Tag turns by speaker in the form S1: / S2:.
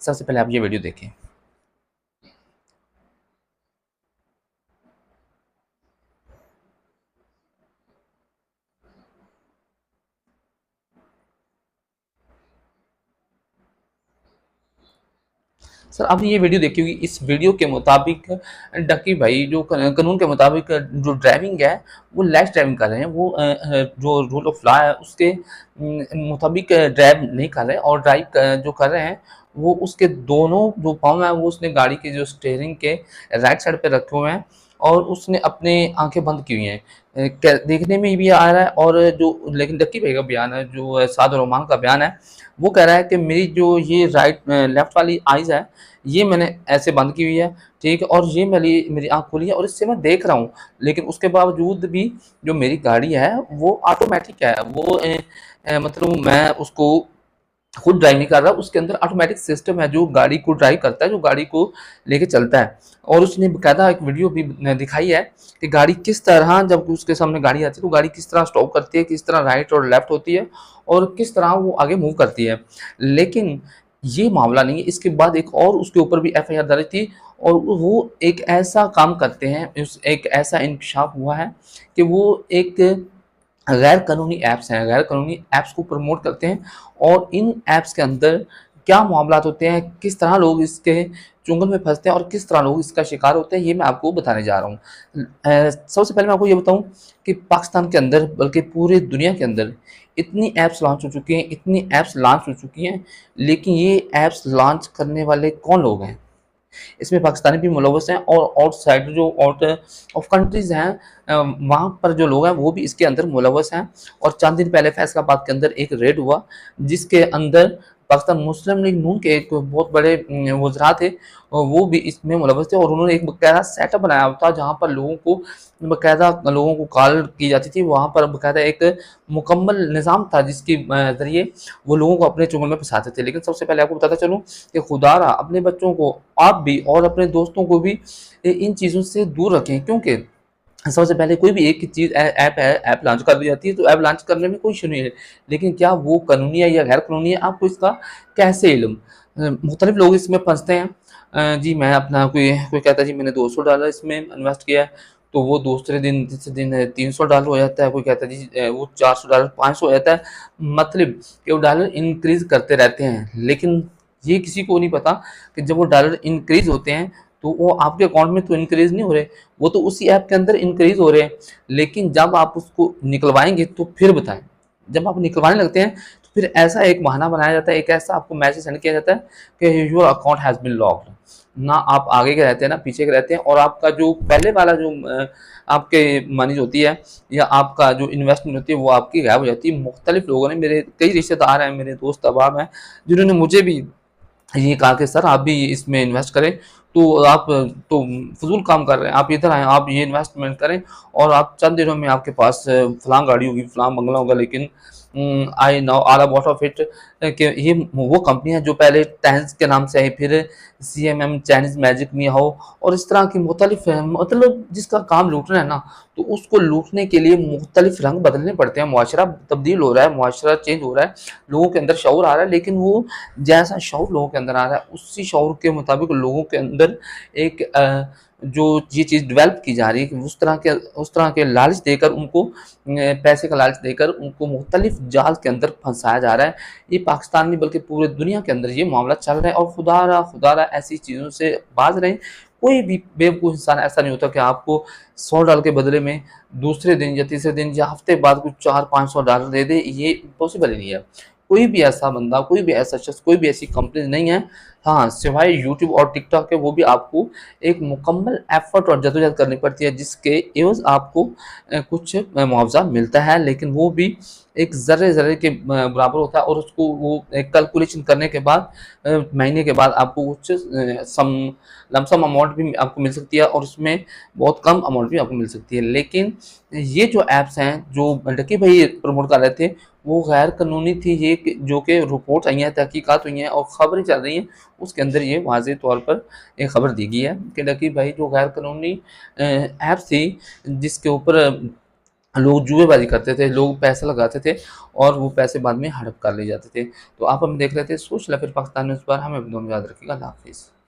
S1: सबसे पहले आप ये वीडियो देखें। सर आपने ये वीडियो देखी होगी। इस वीडियो के मुताबिक डक्की भाई जो कानून के मुताबिक जो ड्राइविंग है वो लैश ड्राइविंग कर रहे हैं। वो जो रूल ऑफ लॉ है उसके मुताबिक ड्राइव नहीं कर रहे और ड्राइव जो कर रहे हैं वो उसके दोनों जो पाँव हैं वो उसने गाड़ी के जो स्टीयरिंग के राइट साइड पे रखे हुए हैं और उसने अपने आंखें बंद की हुई हैं। देखने में भी आ रहा है और जो लेकिन डक्की भाई का बयान है, जो साद रहमान का बयान है, वो कह रहा है कि मेरी जो ये लेफ्ट वाली आइज़ है ये मैंने ऐसे बंद की हुई है, ठीक है, और ये मेरी मेरी आँख खुली है और इससे मैं देख रहा हूँ, लेकिन उसके बावजूद भी जो मेरी गाड़ी है वो ऑटोमेटिक है। वो मतलब मैं उसको खुद ड्राइव नहीं कर रहा, उसके अंदर ऑटोमेटिक सिस्टम है जो गाड़ी को ड्राइव करता है, जो गाड़ी को लेके चलता है। और उसने बकायदा एक वीडियो भी दिखाई है कि गाड़ी किस तरह, जब उसके सामने गाड़ी आती है तो गाड़ी किस तरह स्टॉप करती है, किस तरह राइट और लेफ्ट होती है और किस तरह वो आगे मूव करती है। लेकिन ये मामला नहीं है, इसके बाद एक और उसके ऊपर भी एफआईआर दर्ज थी और वो एक ऐसा काम करते हैं, एक ऐसा इंकशाफ हुआ है कि वो एक गैर कानूनी ऐप्स हैं, गैर कानूनी ऐप्स को प्रमोट करते हैं और इन ऐप्स के अंदर क्या मामलात होते हैं, किस तरह लोग इसके चुंगल में फंसते हैं और किस तरह लोग इसका शिकार होते हैं, ये मैं आपको बताने जा रहा हूँ। सबसे पहले मैं आपको ये बताऊँ कि पाकिस्तान के अंदर बल्कि पूरी दुनिया के अंदर इतनी ऐप्स लॉन्च हो चुकी हैं, इतनी ऐप्स लॉन्च हो चुकी हैं, लेकिन ये ऐप्स लॉन्च करने वाले कौन लोग हैं? इसमें पाकिस्तानी भी मुलव्वस हैं और आउटसाइड जो आउट ऑफ कंट्रीज़ हैं वहाँ पर जो लोग हैं वो भी इसके अंदर मुलव्वस हैं। और चंद दिन पहले फैसलाबाद के अंदर एक रेड हुआ जिसके अंदर पाकिस्तान मुस्लिम लीग नून के एक बहुत बड़े वज़रा थे, वो भी इसमें मुलव्वस थे और उन्होंने एक बाकायदा सेटअप बनाया हुआ था जहाँ पर लोगों को कॉल की जाती थी। वहाँ पर बाकायदा एक मुकम्मल निज़ाम था जिसके ज़रिए वो लोगों को अपने चुंगल में फँसाते थे। लेकिन सबसे पहले आपको बताता चलूँ कि खुदारा अपने बच्चों को, आप भी और अपने दोस्तों को भी इन चीज़ों से दूर रखें, क्योंकि सबसे पहले कोई भी एक चीज़ ऐप लॉन्च कर दी जाती है तो ऐप लॉन्च करने में कोई इश्यू नहीं है, लेकिन क्या वो कानूनी है या गैर कानूनी है आपको इसका कैसे इल्म? मुख्तलिफ लोग इसमें फंसते हैं। जी मैं अपना कोई कहता है जी मैंने $200 इसमें इन्वेस्ट किया है, तो वो दूसरे दिन तीसरे दिन $300 हो जाता है। कोई कहता है जी वो $400 500 हो जाता है। मतलब कि वो डॉलर इंक्रीज़ करते रहते हैं, लेकिन ये किसी को नहीं पता कि जब वो डॉलर इंक्रीज़ होते हैं तो वो आपके अकाउंट में तो इंक्रीज़ नहीं हो रहे, वो तो उसी ऐप के अंदर इंक्रीज़ हो रहे हैं। लेकिन जब आप उसको निकलवाएँगे तो फिर बताएँ। जब आप निकलवाने लगते हैं तो फिर ऐसा एक बहाना बनाया जाता है, एक ऐसा आपको मैसेज सेंड किया जाता है कि your account has been locked. ना आप आगे के रहते हैं, ना पीछे के रहते हैं और आपका जो पहले वाला जो आपके मनी होती है या आपका जो इन्वेस्टमेंट होती है वो आपकी गायब हो जाती है। मुख्तलिफ लोगों ने, मेरे कई रिश्तेदार हैं, मेरे दोस्त अहबाब हैं, जिन्होंने मुझे भी ये कहा कि सर आप भी इसमें इन्वेस्ट करें, तो आप तो फ़ुज़ूल काम कर रहे हैं, आप इधर आएँ, आप ये इन्वेस्टमेंट करें और आप चंद दिनों में आपके पास फ़लाँ गाड़ी होगी, फ़लाँ बंगला होगा। लेकिन I know all about of it कि ये वो कंपनी है जो पहले टेंस के नाम से आई, फिर सीएमएम, चाइनीज़ मैजिक, मियाओ और इस तरह की मुख्तलिफ, मतलब जिसका काम लूटना है ना, तो उसको लूटने के लिए मुख्तलिफ रंग बदलने पड़ते हैं। मुआशरा तब्दील हो रहा है, मुआशरा चेंज हो रहा है, लोगों के अंदर शऊर आ रहा है, लेकिन वो जैसा शऊर लोगों के अंदर आ रहा है उसी शऊर के मुताबिक लोगों के अंदर एक जो ये चीज़ डेवलप की जा रही है कि उस तरह के लालच देकर उनको पैसे का लालच देकर उनको मुख्तलिफ जाल के अंदर फंसाया जा रहा है। ये पाकिस्तान नहीं बल्कि पूरे दुनिया के अंदर ये मामला चल रहा है और खुदारा ऐसी चीज़ों से बाज रहें। कोई भी बेवकूफ़ इंसान ऐसा नहीं होता कि आपको $100 के बदले में दूसरे दिन या तीसरे दिन या हफ्ते बाद कुछ $400-500 दे दे, ये पॉसिबल ही नहीं है। कोई भी ऐसा बंदा, कोई भी ऐसा शख्स, कोई भी ऐसी कंपनी नहीं है। हाँ, सिवाय यूट्यूब और टिकटॉक के, वो भी आपको एक मुकम्मल एफ़र्ट और जद्दोजहद करनी पड़ती है जिसके एवज़ आपको कुछ मुआवज़ा मिलता है, लेकिन वो भी एक ज़र्रे-ज़र्रे के बराबर होता है और उसको वो एक कैलकुलेशन करने के बाद महीने के बाद आपको कुछ लमसम अमाउंट भी आपको मिल सकती है और उसमें बहुत कम अमाउंट भी आपको मिल सकती है। लेकिन ये जो ऐप्स हैं, जो डक्की भाई प्रमोट कर रहे थे, वो गैर कानूनी थी। ये कि जो कि रिपोर्ट्स आई हैं, तहकीकात हुई हैं और ख़बरें चल रही हैं, उसके अंदर ये वाज़ेह तौर पर एक ख़बर दी गई है कि डक्की भाई जो गैर कानूनी ऐप्स थी जिसके ऊपर लोग जुएबाज़ी करते थे, लोग पैसा लगाते थे और वो पैसे बाद में हड़प कर लिए जाते थे। तो आप हम देख रहे थे सोशल फिर पाकिस्तान में इस बार हमें अपनी दुआ में याद रखिएगा। अल्लाह हाफ़िज़।